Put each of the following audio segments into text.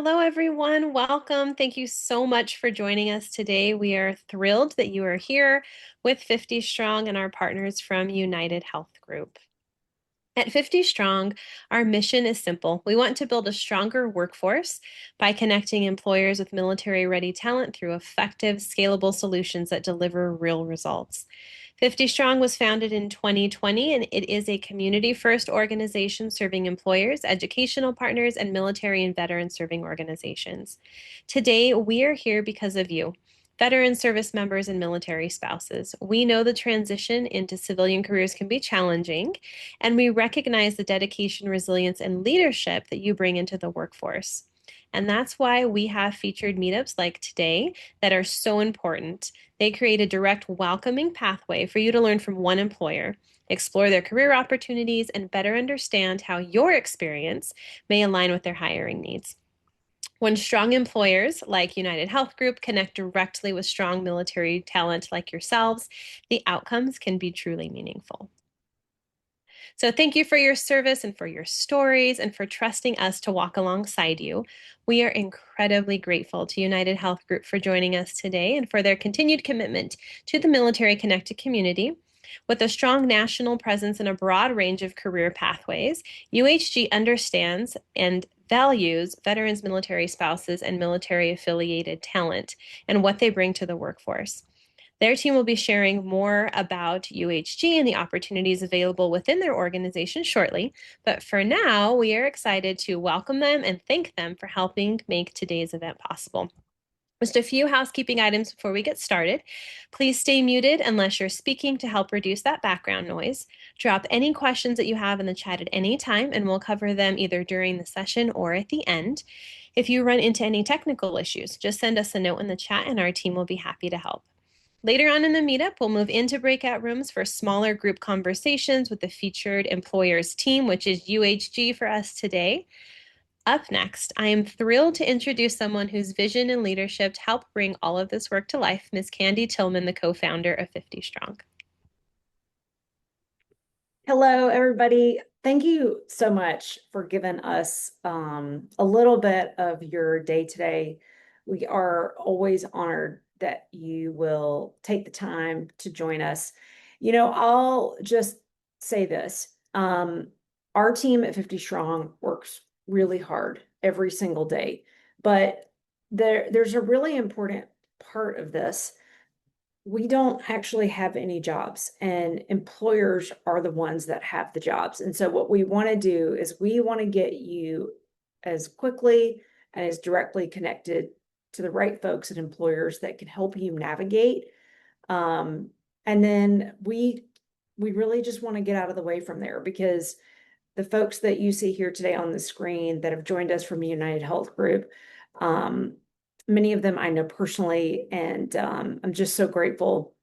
Hello, everyone. Welcome. Thank you so much for joining us today. We are thrilled that you are here with 50 Strong and our partners from UnitedHealth Group. At 50 Strong, our mission is simple. We want to build a stronger workforce by connecting employers with military-ready talent through effective, scalable solutions that deliver real results. 50 Strong was founded in 2020, and it is a community-first organization serving employers, educational partners, and military and veteran serving organizations. Today, we are here because of you, veteran service members and military spouses. We know the transition into civilian careers can be challenging, and we recognize the dedication, resilience, and leadership that you bring into the workforce. And that's why we have featured meetups like today that are so important. They create a direct, welcoming pathway for you to learn from one employer, explore their career opportunities, and better understand how your experience may align with their hiring needs. When strong employers like UnitedHealth Group connect directly with strong military talent like yourselves, the outcomes can be truly meaningful. So thank you for your service and for your stories and for trusting us to walk alongside you. We are incredibly grateful to UnitedHealth Group for joining us today and for their continued commitment to the military connected community. With a strong national presence and a broad range of career pathways, UHG understands and values veterans, military spouses, and military affiliated talent and what they bring to the workforce. Their team will be sharing more about UHG and the opportunities available within their organization shortly. But for now, we are excited to welcome them and thank them for helping make today's event possible. Just a few housekeeping items before we get started. Please stay muted unless you're speaking to help reduce that background noise. Drop any questions that you have in the chat at any time, and we'll cover them either during the session or at the end. If you run into any technical issues, just send us a note in the chat and our team will be happy to help. Later on in the meetup, we'll move into breakout rooms for smaller group conversations with the featured employers team, which is UHG for us today. Up next, I am thrilled to introduce someone whose vision and leadership help bring all of this work to life, Ms. Candy Tillman, the co-founder of 50 Strong. Hello, everybody. Thank you so much for giving us a little bit of your day today. We are always honored that you will take the time to join us. I'll just say this. Our team at 50 Strong works really hard every single day, but there's a really important part of this. We don't actually have any jobs, and employers are the ones that have the jobs. And so what we want to do is we want to get you as quickly and as directly connected to the right folks at employers that can help you navigate. And then we really just want to get out of the way from there, because the folks that you see here today on the screen that have joined us from UnitedHealth Group, many of them I know personally, and I'm just so grateful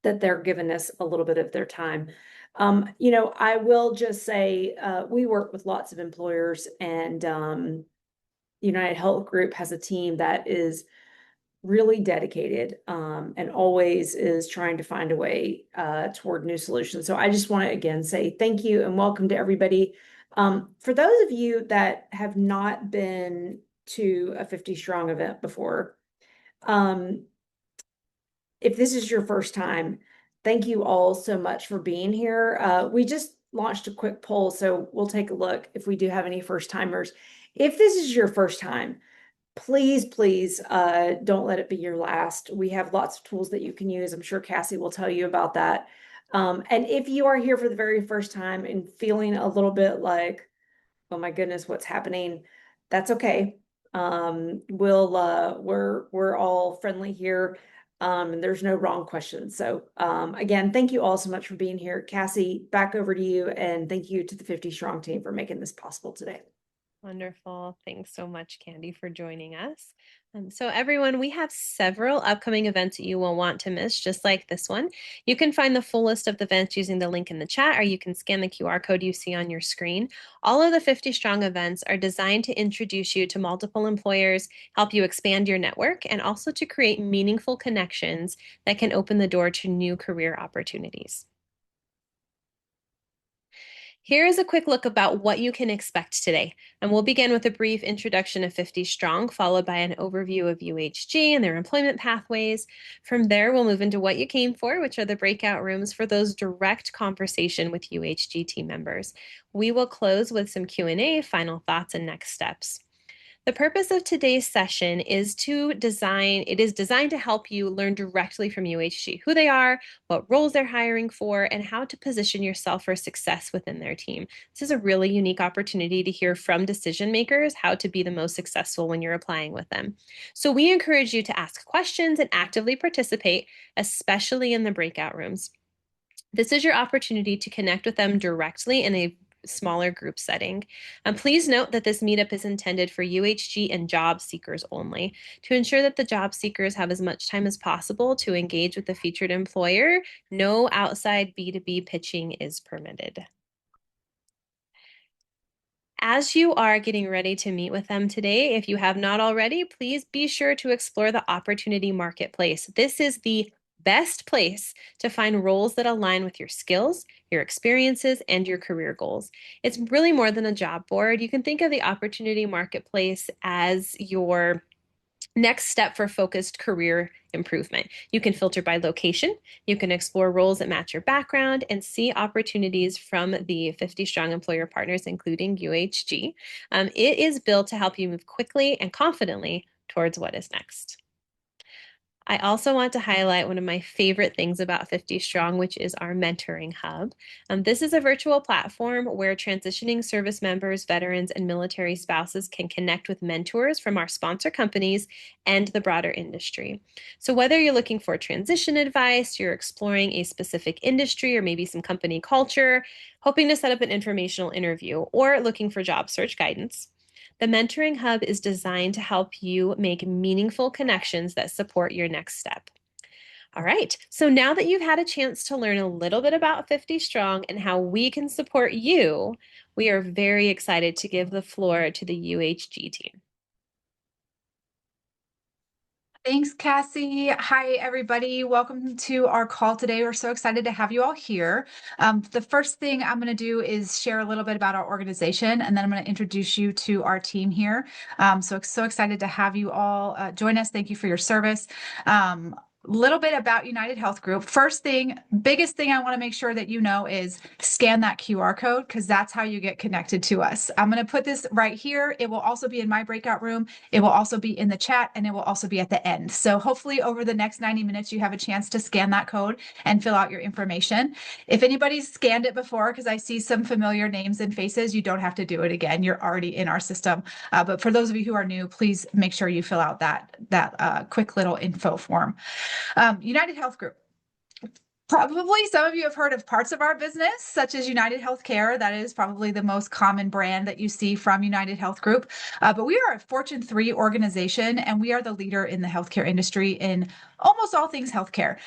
that they're giving us a little bit of their time. I will just say we work with lots of employers, and UnitedHealth Group has a team that is really dedicated and always is trying to find a way toward new solutions. So I just want to again say thank you and welcome to everybody. For those of you that have not been to a 50 Strong event before, if this is your first time, thank you all so much for being here. We just launched a quick poll, so we'll take a look if we do have any first timers. If this is your first time, please, don't let it be your last. We have lots of tools that you can use. I'm sure Cassie will tell you about that. And if you are here for the very first time and feeling a little bit like, oh my goodness, what's happening? That's okay. We're all friendly here. And there's no wrong questions. So again, thank you all so much for being here. Cassie, back over to you. And thank you to the 50 Strong team for making this possible today. Wonderful. Thanks so much, Candy, for joining us. So everyone, we have several upcoming events that you will want to miss, just like this one. You can find the full list of the events using the link in the chat, or you can scan the QR code you see on your screen. All of the 50 Strong events are designed to introduce you to multiple employers, help you expand your network, and also to create meaningful connections that can open the door to new career opportunities. Here is a quick look about what you can expect today. And we'll begin with a brief introduction of 50 Strong, followed by an overview of UHG and their employment pathways. From there, we'll move into what you came for, which are the breakout rooms for those direct conversation with UHG team members. We will close with some Q&A, final thoughts, and next steps. The purpose of today's session is designed to help you learn directly from UHG who they are, what roles they're hiring for, and how to position yourself for success within their team. This is a really unique opportunity to hear from decision makers how to be the most successful when you're applying with them. So we encourage you to ask questions and actively participate, especially in the breakout rooms. This is your opportunity to connect with them directly in a smaller group setting. Please note that this meetup is intended for UHG and job seekers only. To ensure that the job seekers have as much time as possible to engage with the featured employer, no outside B2B pitching is permitted. As you are getting ready to meet with them today, if you have not already, please be sure to explore the opportunity marketplace. This is the best place to find roles that align with your skills, your experiences, and your career goals. It's really more than a job board. You can think of the opportunity marketplace as your next step for focused career improvement. You can filter by location. You can explore roles that match your background and see opportunities from the 50 strong employer partners, including UHG. It is built to help you move quickly and confidently towards what is next. I also want to highlight one of my favorite things about 50 Strong, which is our mentoring hub. This is a virtual platform where transitioning service members, veterans, and military spouses can connect with mentors from our sponsor companies and the broader industry. So whether you're looking for transition advice, you're exploring a specific industry or maybe some company culture, hoping to set up an informational interview, or looking for job search guidance, the Mentoring Hub is designed to help you make meaningful connections that support your next step. All right, so now that you've had a chance to learn a little bit about 50 Strong and how we can support you, we are very excited to give the floor to the UHG team. Thanks, Cassie. Hi, everybody. Welcome to our call today. We're so excited to have you all here. The first thing I'm going to do is share a little bit about our organization, and then I'm going to introduce you to our team here. So excited to have you all join us. Thank you for your service. Little bit about UnitedHealth Group. First thing, biggest thing I want to make sure that you know is scan that QR code because that's how you get connected to us. I'm going to put this right here. It will also be in my breakout room. It will also be in the chat and it will also be at the end. So hopefully over the next 90 minutes, you have a chance to scan that code and fill out your information. If anybody's scanned it before, because I see some familiar names and faces, you don't have to do it again. You're already in our system. But for those of you who are new, please make sure you fill out that quick little info form. UnitedHealth Group. Probably some of you have heard of parts of our business, such as United Healthcare. That is probably the most common brand that you see from UnitedHealth Group. But we are a Fortune 3 organization, and we are the leader in the healthcare industry in almost all things healthcare.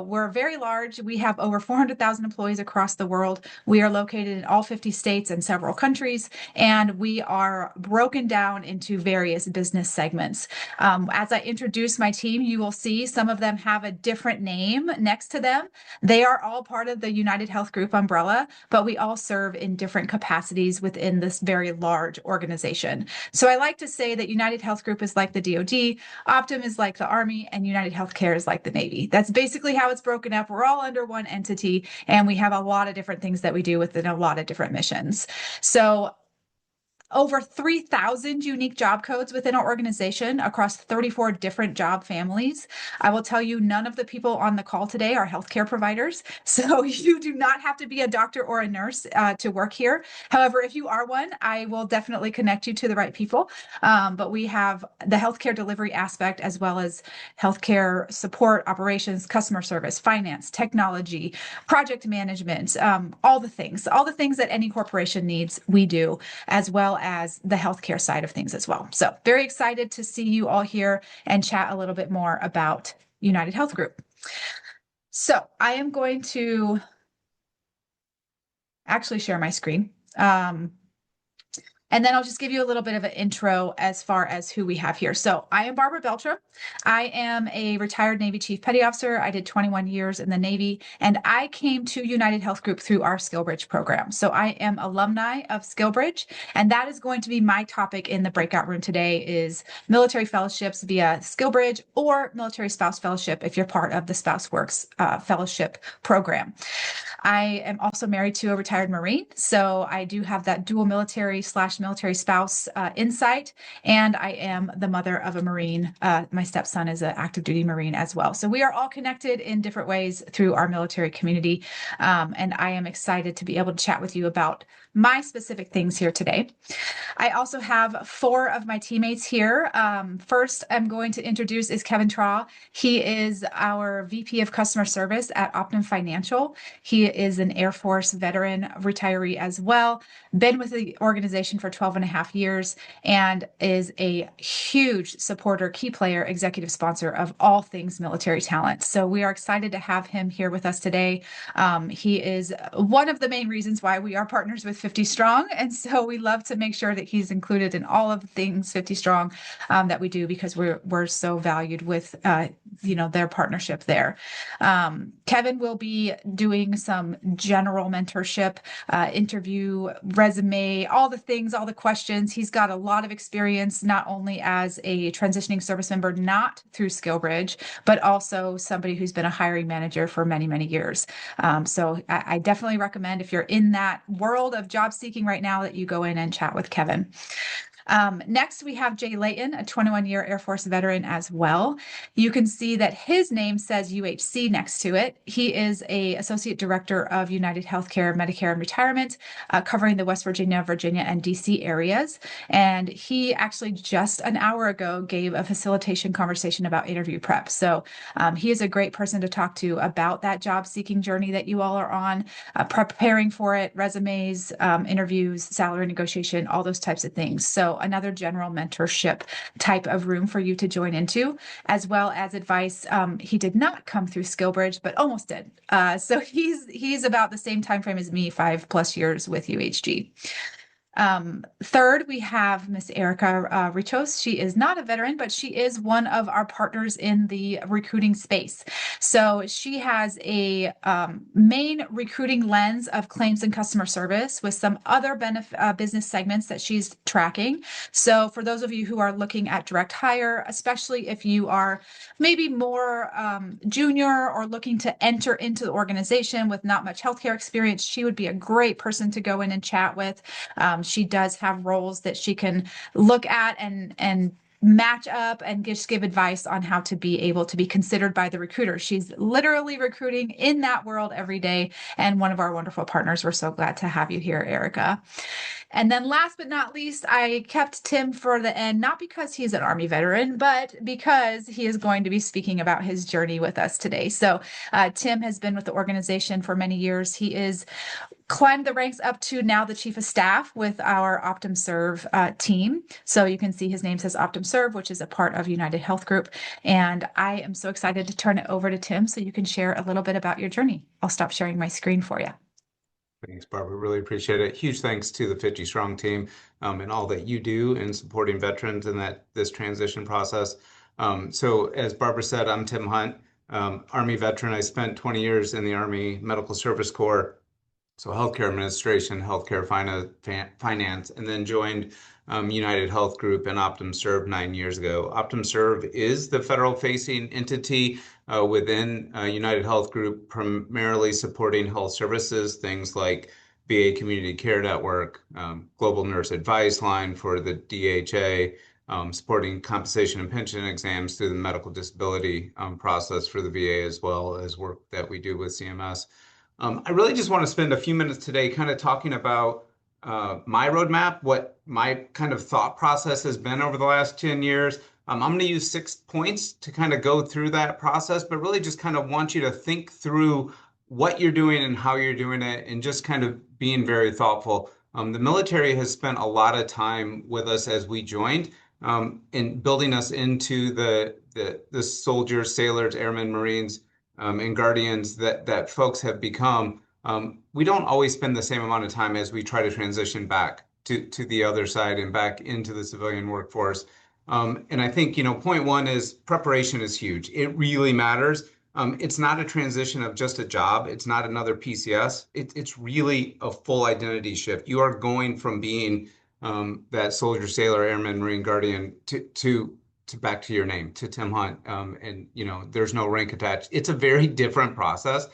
We're very large. We have over 400,000 employees across the world. We are located in all 50 states and several countries, and we are broken down into various business segments. As I introduce my team, you will see some of them have a different name next to them. They are all part of the UnitedHealth Group umbrella, but we all serve in different capacities within this very large organization. So I like to say that UnitedHealth Group is like the DoD, Optum is like the Army, and UnitedHealthcare is like the Navy. That's basically how it's broken up. We're all under one entity, and we have a lot of different things that we do within a lot of different missions. So over 3,000 unique job codes within our organization across 34 different job families. I will tell you, none of the people on the call today are healthcare providers. So you do not have to be a doctor or a nurse to work here. However, if you are one, I will definitely connect you to the right people. But we have the healthcare delivery aspect as well as healthcare support, operations, customer service, finance, technology, project management, all the things that any corporation needs, we do, as well as the healthcare side of things as well. So very excited to see you all here and chat a little bit more about UnitedHealth Group. So I am going to actually share my screen. And then I'll just give you a little bit of an intro as far as who we have here. So I am Barbara Beltra. I am a retired Navy Chief Petty Officer. I did 21 years in the Navy, and I came to UnitedHealth Group through our SkillBridge program. So I am alumni of SkillBridge, and that is going to be my topic in the breakout room today is military fellowships via SkillBridge or military spouse fellowship if you're part of the Spouse Works fellowship program. I am also married to a retired Marine, so I do have that dual military / military spouse insight, and I am the mother of a Marine. My stepson is an active duty Marine as well. So we are all connected in different ways through our military community, and I am excited to be able to chat with you about my specific things here today. I also have 4 of my teammates here. First, I'm going to introduce is Kevin Traw. He is our VP of Customer Service at Optum Financial. He is an Air Force veteran retiree as well, been with the organization for 12 and a half years, and is a huge supporter, key player, executive sponsor of all things military talent. So we are excited to have him here with us today. He is one of the main reasons why we are partners with 50 Strong. And so we love to make sure that he's included in all of the things 50 Strong that we do because we're so valued with their partnership there. Kevin will be doing some general mentorship, interview, resume, all the things, all the questions. He's got a lot of experience, not only as a transitioning service member, not through SkillBridge, but also somebody who's been a hiring manager for many, many years. So I definitely recommend if you're in that world of job seeking right now that you go in and chat with Kevin. Next, we have Jay Layton, a 21-year Air Force veteran as well. You can see that his name says UHC next to it. He is an Associate Director of United Healthcare, Medicare, and Retirement, covering the West Virginia, Virginia, and DC areas. And he actually just an hour ago gave a facilitation conversation about interview prep. So he is a great person to talk to about that job seeking journey that you all are on, preparing for it, resumes, interviews, salary negotiation, all those types of things. So another general mentorship type of room for you to join into, as well as advice. He did not come through SkillBridge, but almost did. So he's about the same time frame as me, 5+ years with UHG. Third, we have Miss Erica Richos. She is not a veteran, but she is one of our partners in the recruiting space. So she has a main recruiting lens of claims and customer service with some other business segments that she's tracking. So for those of you who are looking at direct hire, especially if you are maybe more junior or looking to enter into the organization with not much healthcare experience, she would be a great person to go in and chat with. She does have roles that she can look at and match up and just give advice on how to be able to be considered by the recruiter. She's literally recruiting in that world every day, and one of our wonderful partners. We're so glad to have you here, Erica. And then last but not least, I kept Tim for the end, not because he's an Army veteran, but because he is going to be speaking about his journey with us today. So Tim has been with the organization for many years. He is climbed the ranks up to now the Chief of Staff with our OptumServe team. So you can see his name says OptumServe, which is a part of UnitedHealth Group. And I am so excited to turn it over to Tim so you can share a little bit about your journey. I'll stop sharing my screen for you. Thanks, Barbara. Really appreciate it. Huge thanks to the 50 Strong team and all that you do in supporting veterans in this transition process. So as Barbara said, I'm Tim Hunt, Army veteran. I spent 20 years in the Army Medical Service Corps. So healthcare administration, healthcare finance, and then joined UnitedHealth Group and OptumServe 9 years ago. OptumServe is the federal-facing entity within UnitedHealth Group, primarily supporting health services, things like VA Community Care Network, Global Nurse Advice Line for the DHA, supporting compensation and pension exams through the medical disability process for the VA, as well as work that we do with CMS. I really just want to spend a few minutes today kind of talking about my roadmap, what my kind of thought process has been over the last 10 years. I'm going to use 6 points to kind of go through that process, but really just kind of want you to think through what you're doing and how you're doing it, and just kind of being very thoughtful. The military has spent a lot of time with us as we joined in building us into the soldiers, sailors, airmen, Marines, and guardians that folks have become. We don't always spend the same amount of time as we try to transition back to the other side and back into the civilian workforce. And I think, point one is preparation is huge. It really matters. It's not a transition of just a job. It's not another PCS. It's really a full identity shift. You are going from being that soldier, sailor, airman, Marine, guardian to back to your name, to Tim Hunt. And there's no rank attached. It's a very different process.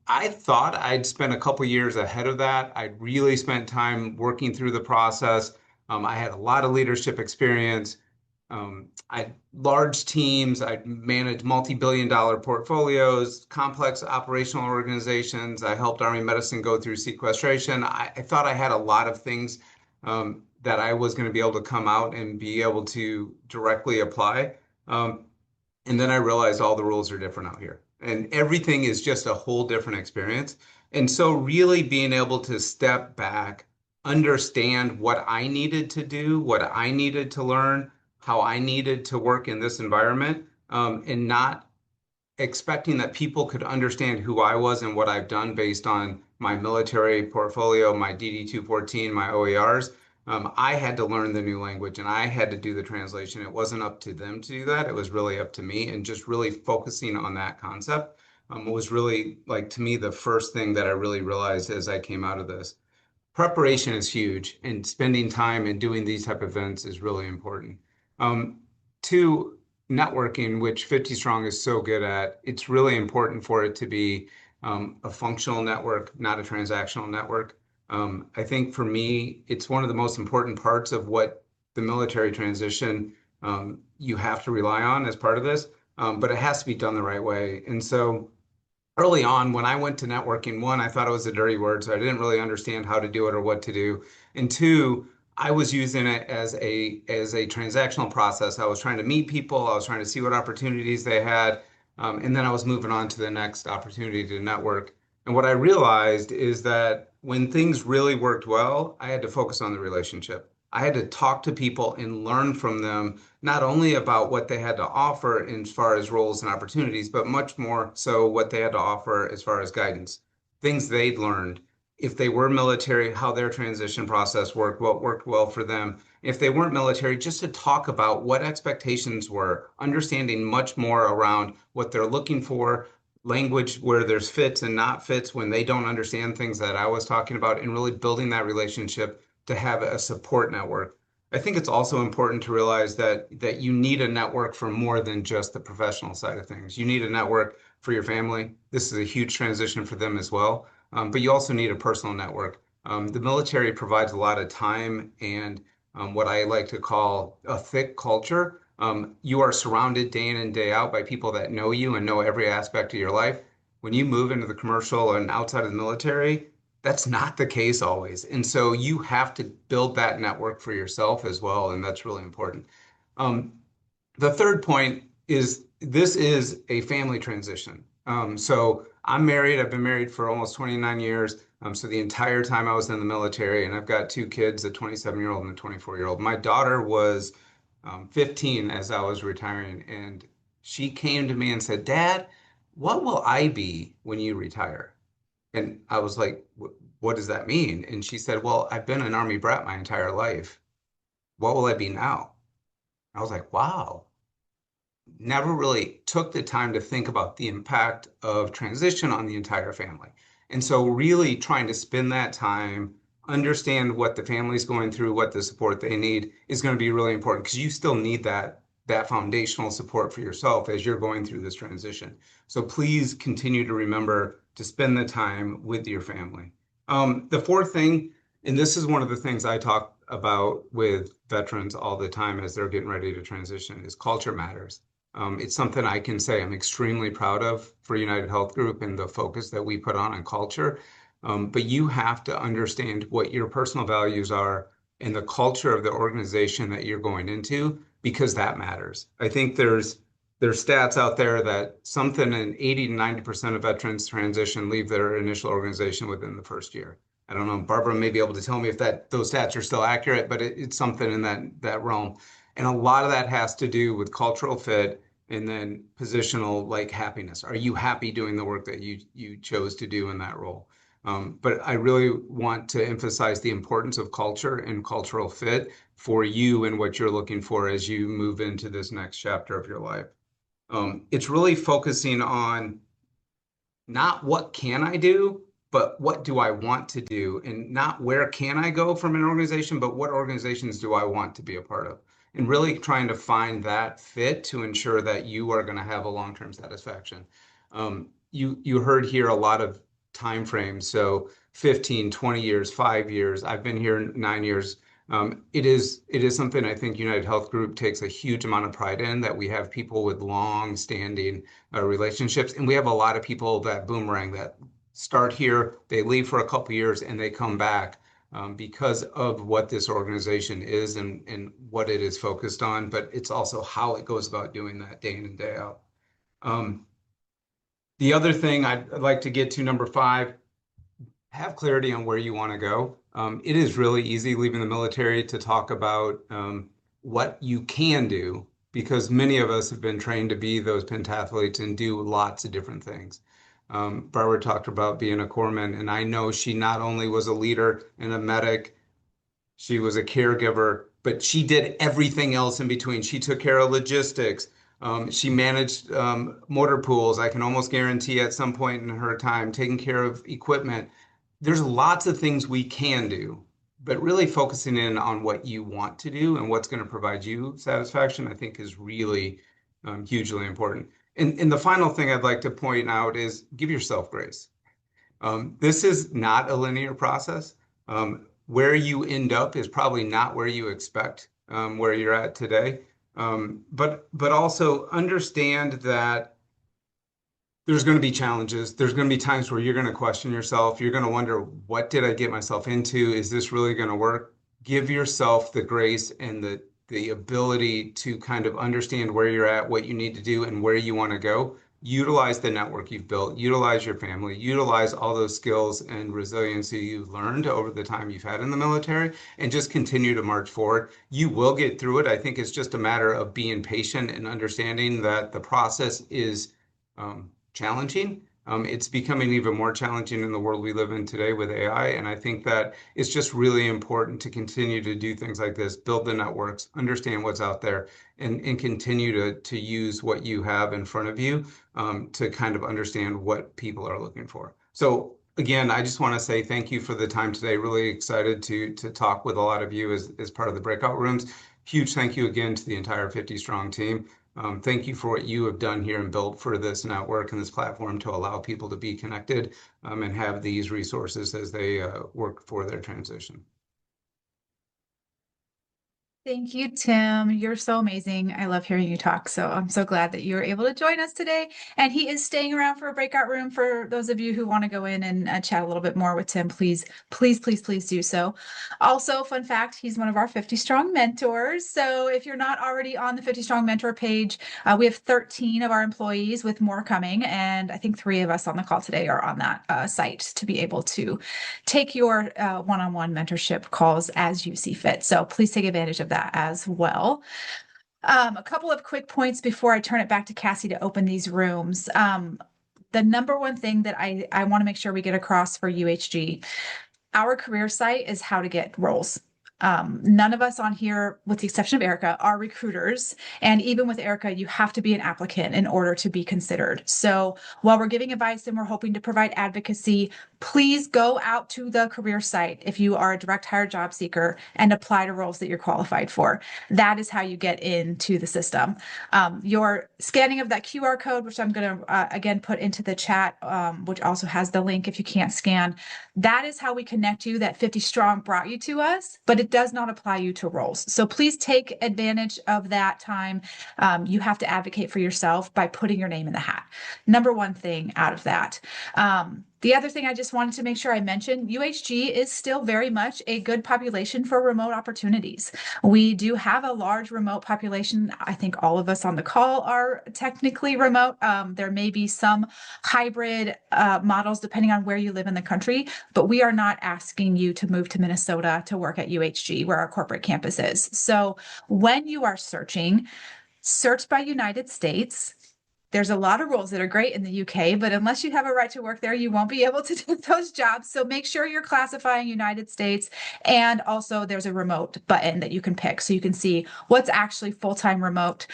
I thought I'd spent a couple years ahead of that. I'd really spent time working through the process. I had a lot of leadership experience. I large teams. I managed multi-billion-dollar portfolios, complex operational organizations. I helped Army medicine go through sequestration. I thought I had a lot of things that I was going to be able to come out and be able to directly apply. And then I realized all the rules are different out here, and everything is just a whole different experience. And so really being able to step back, understand what I needed to do, what I needed to learn, how I needed to work in this environment, and not expecting that people could understand who I was and what I've done based on my military portfolio, my DD-214, my OERs. I had to learn the new language and I had to do the translation. It wasn't up to them to do that. It was really up to me, and just really focusing on that concept was really, like, to me, the first thing that I really realized as I came out of this. Preparation is huge, and spending time and doing these type of events is really important. Two, networking, which 50 Strong is so good at. It's really important for it to be a functional network, not a transactional network. I think for me, it's one of the most important parts of what the military transition you have to rely on as part of this, but it has to be done the right way. And so early on, when I went to networking, one, I thought it was a dirty word, so I didn't really understand how to do it or what to do. And two, I was using it as a transactional process. I was trying to meet people. I was trying to see what opportunities they had. And then I was moving on to the next opportunity to network. And what I realized is that when things really worked well, I had to focus on the relationship. I had to talk to people and learn from them, not only about what they had to offer as far as roles and opportunities, but much more so what they had to offer as far as guidance, things they'd learned. If they were military, how their transition process worked, what worked well for them. If they weren't military, just to talk about what expectations were, understanding much more around what they're looking for, language where there's fits and not fits when they don't understand things that I was talking about, and really building that relationship to have a support network. I think it's also important to realize that you need a network for more than just the professional side of things. You need a network for your family. This is a huge transition for them as well. But you also need a personal network. The military provides a lot of time and what I like to call a thick culture. You are surrounded day in and day out by people that know you and know every aspect of your life. When you move into the commercial and outside of the military, that's not the case always. And so you have to build that network for yourself as well, and that's really important. The third point is this is a family transition. So I'm married. I've been married for almost 29 years. So the entire time I was in the military, and I've got two kids, a 27-year-old and a 24-year-old. My daughter was 15 as I was retiring, and she came to me and said, "Dad, what will I be when you retire?" And I was like, "What does that mean?" And she said, "Well, I've been an Army brat my entire life. What will I be now?" I was like, wow. Never really took the time to think about the impact of transition on the entire family. And so really trying to spend that time, understand what the family's going through, what the support they need is going to be really important, because you still need that foundational support for yourself as you're going through this transition. So please continue to remember to spend the time with your family. The fourth thing, and this is one of the things I talk about with veterans all the time as they're getting ready to transition, is culture matters. It's something I can say I'm extremely proud of for UnitedHealth Group and the focus that we put on culture. But you have to understand what your personal values are and the culture of the organization that you're going into, because that matters. I think there's stats out there that something in 80 to 90% of veterans transition leave their initial organization within the first year. I don't know, Barbara may be able to tell me if those stats are still accurate, but it's something in that realm. And a lot of that has to do with cultural fit and then positional, like, happiness. Are you happy doing the work that you chose to do in that role? But I really want to emphasize the importance of culture and cultural fit for you and what you're looking for as you move into this next chapter of your life. It's really focusing on not what can I do, but what do I want to do, and not where can I go from an organization, but what organizations do I want to be a part of, and really trying to find that fit to ensure that you are going to have a long-term satisfaction. You heard here a lot of time frames, so 15, 20 years, 5 years. I've been here 9 years. It is something I think UnitedHealth Group takes a huge amount of pride in, that we have people with long-standing relationships, and we have a lot of people that boomerang, that start here, they leave for a couple years, and they come back because of what this organization is and what it is focused on, but it's also how it goes about doing that day in and day out. The other thing I'd like to get to, number 5, have clarity on where you want to go. It is really easy leaving the military to talk about what you can do, because many of us have been trained to be those pentathletes and do lots of different things. Barbara talked about being a corpsman, and I know she not only was a leader and a medic, she was a caregiver, but she did everything else in between. She took care of logistics. She managed motor pools. I can almost guarantee at some point in her time, taking care of equipment. There's lots of things we can do, but really focusing in on what you want to do and what's going to provide you satisfaction, I think is really hugely important. And the final thing I'd like to point out is give yourself grace. This is not a linear process. Where you end up is probably not where you expect, where you're at today. But also understand that there's going to be challenges. There's going to be times where you're going to question yourself. You're going to wonder, what did I get myself into? Is this really going to work? Give yourself the grace and the ability to kind of understand where you're at, what you need to do, and where you want to go. Utilize the network you've built, utilize your family, utilize all those skills and resiliency you've learned over the time you've had in the military, and just continue to march forward. You will get through it. I think it's just a matter of being patient and understanding that the process is challenging. It's becoming even more challenging in the world we live in today with AI. And I think that it's just really important to continue to do things like this, build the networks, understand what's out there, and continue to use what you have in front of you to kind of understand what people are looking for. So again, I just want to say thank you for the time today. Really excited to talk with a lot of you as part of the breakout rooms. Huge thank you again to the entire 50 Strong team. Thank you for what you have done here and built for this network and this platform to allow people to be connected and have these resources as they work for their transition. Thank you, Tim. You're so amazing. I love hearing you talk. So I'm so glad that you were able to join us today. And he is staying around for a breakout room. For those of you who want to go in and chat a little bit more with Tim, please, please, please, please do so. Also, fun fact, he's one of our 50 Strong mentors. So if you're not already on the 50 Strong mentor page, we have 13 of our employees with more coming. And I think 3 of us on the call today are on that site to be able to take your one-on-one mentorship calls as you see fit. So please take advantage of that as well. A couple of quick points before I turn it back to Cassie to open these rooms. The number one thing that I want to make sure we get across for UHG, our career site is how to get roles. None of us on here, with the exception of Erica, are recruiters. And even with Erica, you have to be an applicant in order to be considered. So while we're giving advice and we're hoping to provide advocacy, please go out to the career site if you are a direct hire job seeker and apply to roles that you're qualified for. That is how you get into the system. Your scanning of that QR code, which I'm going to again put into the chat, which also has the link if you can't scan, that is how we connect you. That 50 Strong brought you to us, but it does not apply you to roles. So please take advantage of that time. You have to advocate for yourself by putting your name in the hat. Number one thing out of that. The other thing I just wanted to make sure I mentioned, UHG is still very much a good population for remote opportunities. We do have a large remote population. I think all of us on the call are technically remote. There may be some hybrid models depending on where you live in the country, but we are not asking you to move to Minnesota to work at UHG, where our corporate campus is. So when you are searching, search by United States. there's a lot of rules that are great in the UK, but unless you have a right to work there, you won't be able to do those jobs. So make sure you're classifying United States. And also there's a remote button that you can pick so you can see what's actually full-time remote.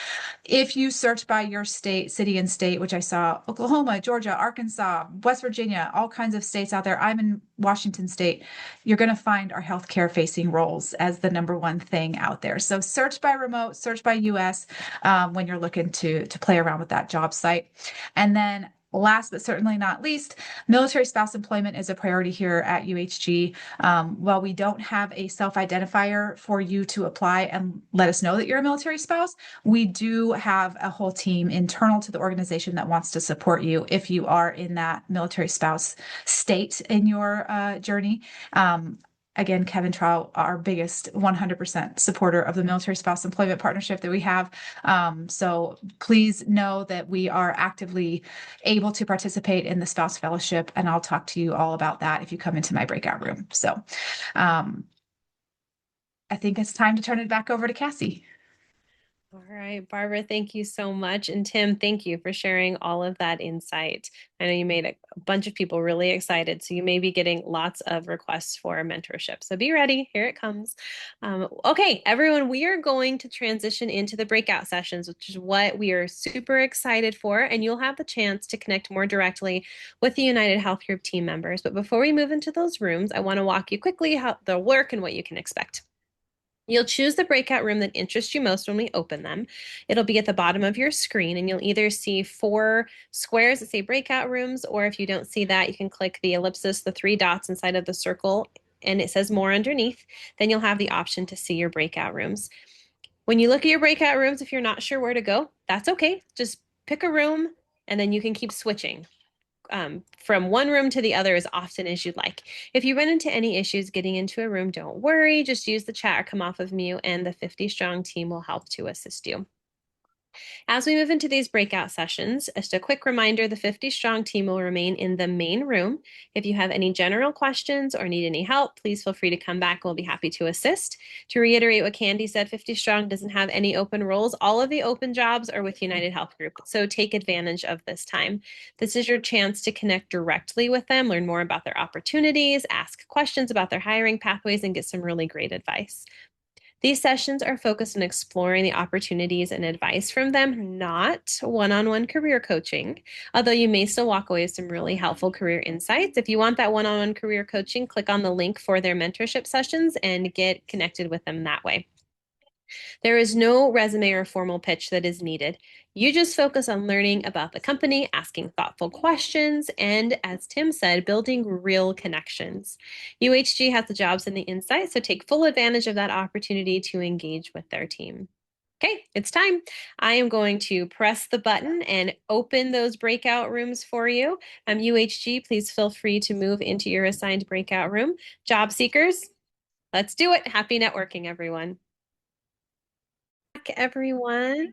If you search by your state, city and state, which I saw Oklahoma, Georgia, Arkansas, West Virginia, all kinds of states out there. I'm in Washington State. You're going to find our healthcare facing roles as the number one thing out there. So search by remote, search by US when you're looking to play around with that job site. And then last but certainly not least, military spouse employment is a priority here at UHG. While we don't have a self-identifier for you to apply and let us know that you're a military spouse, we do have a whole team internal to the organization that wants to support you if you are in that military spouse state in your journey. Again, Kevin Trout, our biggest 100% supporter of the Military Spouse Employment Partnership that we have. So please know that we are actively able to participate in the Spouse Fellowship, and I'll talk to you all about that if you come into my breakout room. So I think it's time to turn it back over to Cassie. All right, Barbara, thank you so much. And Tim, thank you for sharing all of that insight. I know you made a bunch of people really excited, so you may be getting lots of requests for mentorship. So be ready, here it comes. Okay, everyone, we are going to transition into the breakout sessions, which is what we are super excited for. And you'll have the chance to connect more directly with the UnitedHealth Group team members. But before we move into those rooms, I want to walk you quickly how they'll work and what you can expect. You'll choose the breakout room that interests you most when we open them. It'll be at the bottom of your screen, and you'll either see 4 squares that say breakout rooms, or if you don't see that, you can click the ellipsis, the 3 dots inside of the circle, and it says more underneath. Then you'll have the option to see your breakout rooms. When you look at your breakout rooms, if you're not sure where to go, that's okay. Just pick a room, and then you can keep switching from one room to the other as often as you'd like. If you run into any issues getting into a room, don't worry. Just use the chat or come off of mute, and the 50 Strong team will help to assist you. As we move into these breakout sessions, just a quick reminder, the 50 Strong team will remain in the main room. If you have any general questions or need any help, please feel free to come back. We'll be happy to assist. To reiterate what Candy said, 50 Strong doesn't have any open roles. All of the open jobs are with UnitedHealth Group, so take advantage of this time. This is your chance to connect directly with them, learn more about their opportunities, ask questions about their hiring pathways, and get some really great advice. These sessions are focused on exploring the opportunities and advice from them, not one-on-one career coaching, although you may still walk away with some really helpful career insights. If you want that one-on-one career coaching, click on the link for their mentorship sessions and get connected with them that way. There is no resume or formal pitch that is needed. You just focus on learning about the company, asking thoughtful questions, and as Tim said, building real connections. UHG has the jobs and the insights, so take full advantage of that opportunity to engage with their team. Okay, it's time. I am going to press the button and open those breakout rooms for you. UHG, please feel free to move into your assigned breakout room. Job seekers, let's do it. Happy networking, everyone. Everyone.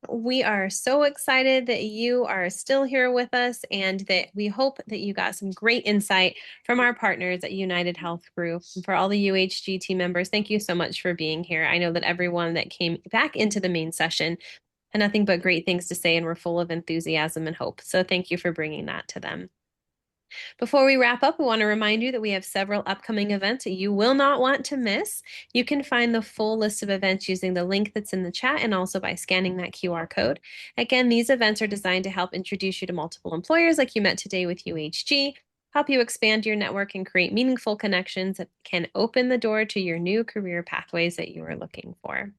We are so excited that you are still here with us, and that we hope that you got some great insight from our partners at UnitedHealth Group. And for all the UHG team members, thank you so much for being here. I know that everyone that came back into the main session had nothing but great things to say, and we're full of enthusiasm and hope. So thank you for bringing that to them. Before we wrap up, we want to remind you that we have several upcoming events that you will not want to miss. You can find the full list of events using the link that's in the chat and also by scanning that QR code. Again, these events are designed to help introduce you to multiple employers like you met today with UHG, help you expand your network and create meaningful connections that can open the door to your new career pathways that you are looking for.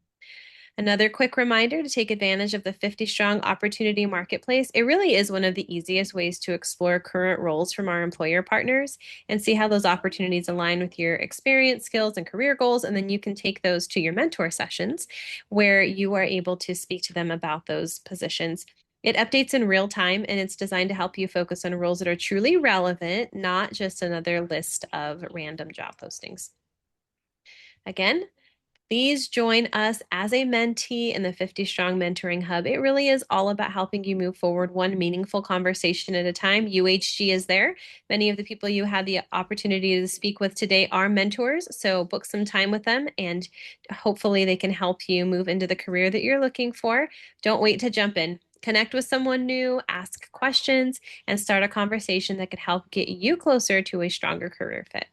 Another quick reminder to take advantage of the 50 Strong Opportunity Marketplace. It really is one of the easiest ways to explore current roles from our employer partners and see how those opportunities align with your experience, skills, and career goals. And then you can take those to your mentor sessions where you are able to speak to them about those positions. It updates in real time, and it's designed to help you focus on roles that are truly relevant, not just another list of random job postings. Again, please join us as a mentee in the 50 Strong Mentoring Hub. It really is all about helping you move forward one meaningful conversation at a time. UHG is there. Many of the people you had the opportunity to speak with today are mentors, so book some time with them, and hopefully they can help you move into the career that you're looking for. Don't wait to jump in. Connect with someone new, ask questions, and start a conversation that could help get you closer to a stronger career fit.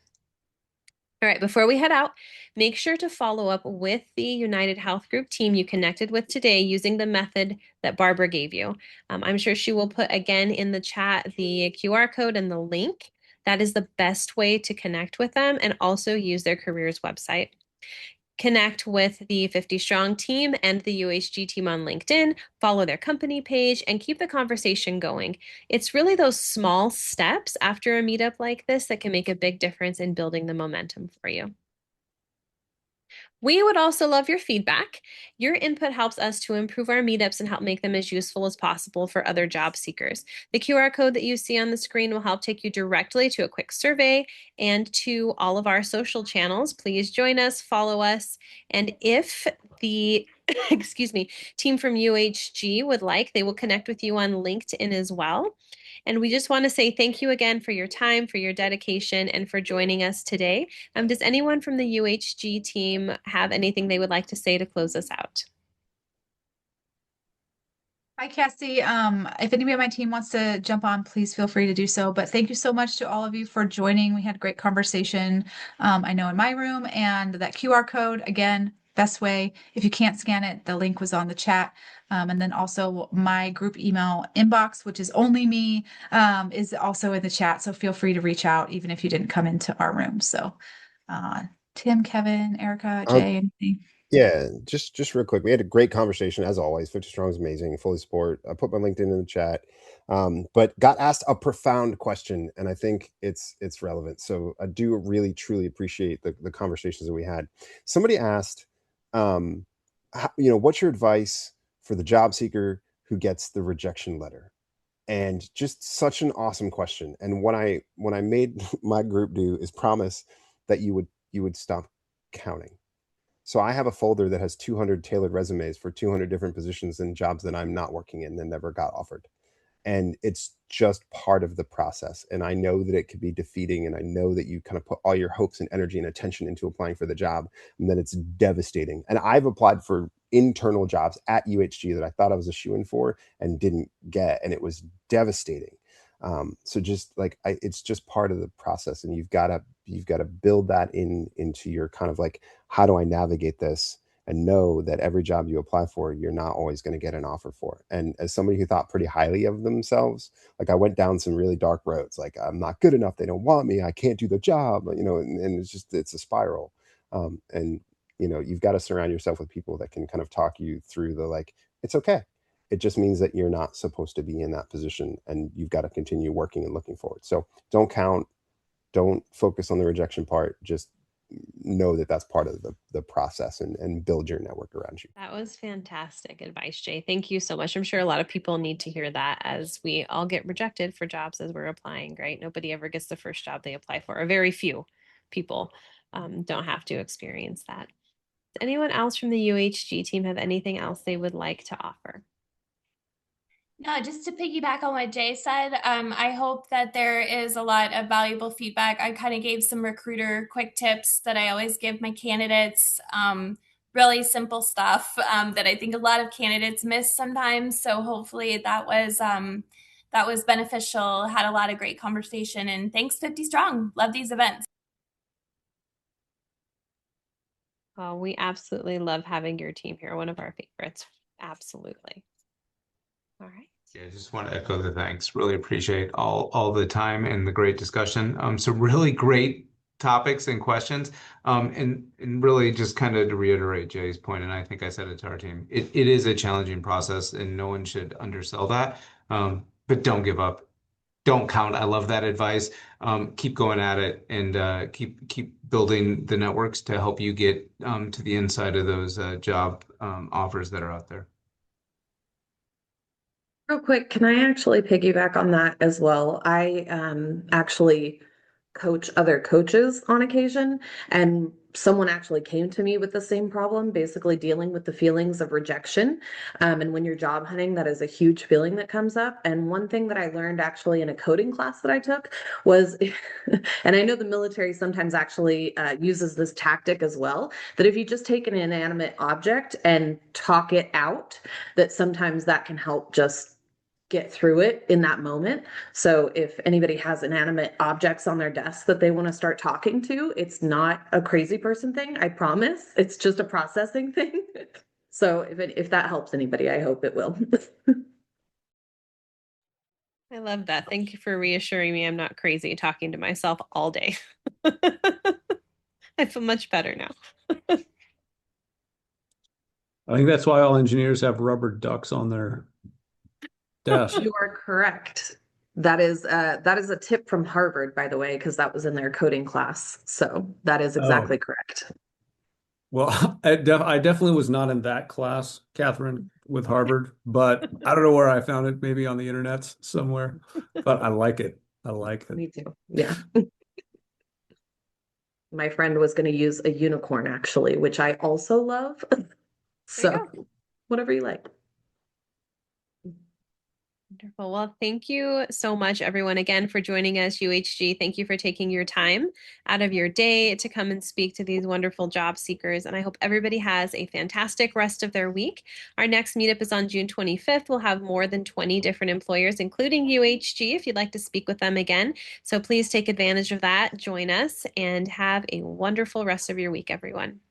All right, before we head out, make sure to follow up with the UnitedHealth Group team you connected with today using the method that Barbara gave you. I'm sure she will put again in the chat the QR code and the link. That is the best way to connect with them and also use their careers website. Connect with the 50 Strong team and the UHG team on LinkedIn, follow their company page, and keep the conversation going. It's really those small steps after a meetup like this that can make a big difference in building the momentum for you. We would also love your feedback. Your input helps us to improve our meetups and help make them as useful as possible for other job seekers. The QR code that you see on the screen will help take you directly to a quick survey and to all of our social channels. Please join us, follow us, and if the excuse me, team from UHG would like, they will connect with you on LinkedIn as well. And we just want to say thank you again for your time, for your dedication, and for joining us today. Does anyone from the UHG team have anything they would like to say to close us out? Hi, Cassie. If anybody on my team wants to jump on, please feel free to do so. But thank you so much to all of you for joining. We had a great conversation, I know in my room, and that QR code, again, best way. If you can't scan it, the link was on the chat. And then also my group email inbox, which is only me, is also in the chat. So feel free to reach out, even if you didn't come into our room. So Tim, Kevin, Erica, Jay, anything? Yeah, just real quick. We had a great conversation as always. 50 Strong is amazing. Fully support. I put my LinkedIn in the chat. But got asked a profound question, and I think it's relevant. So I do really truly appreciate the conversations that we had. Somebody asked, what's your advice for the job seeker who gets the rejection letter? And just such an awesome question. And what I made my group do is promise that you would stop counting. So I have a folder that has 200 tailored resumes for 200 different positions and jobs that I'm not working in and never got offered. And it's just part of the process. And I know that it could be defeating. And I know that you kind of put all your hopes and energy and attention into applying for the job. And then it's devastating. And I've applied for internal jobs at UHG that I thought I was a shoo-in for and didn't get. And it was devastating. So just like it's just part of the process, and you've got to build that into your kind of like, how do I navigate this, and know that every job you apply for, you're not always going to get an offer for. And as somebody who thought pretty highly of themselves, like I went down some really dark roads, like I'm not good enough, they don't want me, I can't do the job, and it's a spiral. And you've got to surround yourself with people that can kind of talk you through the, like, it's okay. It just means that you're not supposed to be in that position, and you've got to continue working and looking forward. So don't count, don't focus on the rejection part. Just know that that's part of the process, and build your network around you. That was fantastic advice, Jay. Thank you so much. I'm sure a lot of people need to hear that, as we all get rejected for jobs as we're applying, right? Nobody ever gets the first job they apply for, or very few people don't have to experience that. Does anyone else from the UHG team have anything else they would like to offer? No, just to piggyback on what Jay said, I hope that there is a lot of valuable feedback. I kind of gave some recruiter quick tips that I always give my candidates, really simple stuff that I think a lot of candidates miss sometimes. So hopefully that was beneficial. Had a lot of great conversation, and thanks 50 Strong. Love these events. Oh, we absolutely love having your team here. One of our favorites. Absolutely. All right. Yeah, I just want to echo the thanks. Really appreciate all the time and the great discussion. Some really great topics and questions. And really just kind of to reiterate Jay's point, and I think I said it to our team, it is a challenging process, and no one should undersell that. But don't give up. Don't count. I love that advice. Keep going at it, and keep building the networks to help you get to the inside of those job offers that are out there. Real quick, can I actually piggyback on that as well? I actually coach other coaches on occasion, and someone actually came to me with the same problem, basically dealing with the feelings of rejection. And when you're job hunting, that is a huge feeling that comes up. And one thing that I learned actually in a coding class that I took was, and I know the military sometimes actually uses this tactic as well, that if you just take an inanimate object and talk it out, that sometimes that can help just get through it in that moment. So if anybody has inanimate objects on their desk that they want to start talking to, it's not a crazy person thing, I promise. It's just a processing thing. So if that helps anybody, I hope it will. I love that. Thank you for reassuring me I'm not crazy talking to myself all day. I feel much better now. I think that's why all engineers have rubber ducks on their desk. You are correct. That is a tip from Harvard, by the way, because that was in their coding class. So that is exactly correct. Well, I definitely was not in that class, Catherine, with Harvard, but I don't know where I found it, maybe on the internet somewhere. But I like it. I like it. Me too. Yeah. My friend was going to use a unicorn, actually, which I also love. So whatever you like. Wonderful. Well, thank you so much, everyone, again, for joining us, UHG. Thank you for taking your time out of your day to come and speak to these wonderful job seekers. And I hope everybody has a fantastic rest of their week. Our next meetup is on June 25th. We'll have more than 20 different employers, including UHG, if you'd like to speak with them again. So please take advantage of that, join us, and have a wonderful rest of your week, everyone.